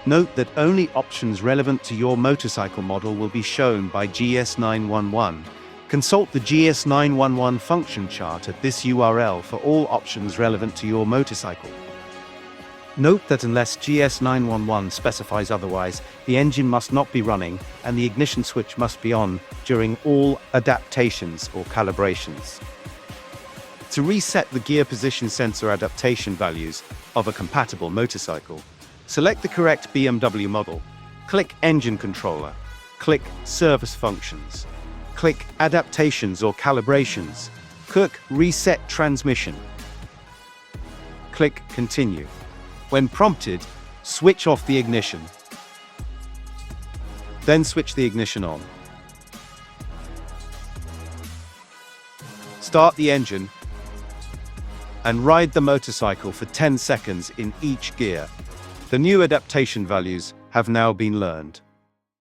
Note that only options relevant to your motorcycle model will be shown by GS911. Consult the GS911 function chart at this URL for all options relevant to your motorcycle. Note that unless GS911 specifies otherwise, the engine must not be running and the ignition switch must be on during all adaptations or calibrations. To reset the gear position sensor adaptation values of a compatible motorcycle, select the correct BMW model, click Engine Controller, click Service Functions, click Adaptations or Calibrations, click Reset Transmission, click Continue. When prompted, switch off the ignition. Then switch the ignition on. Start the engine and ride the motorcycle for 10 seconds in each gear. The new adaptation values have now been learned.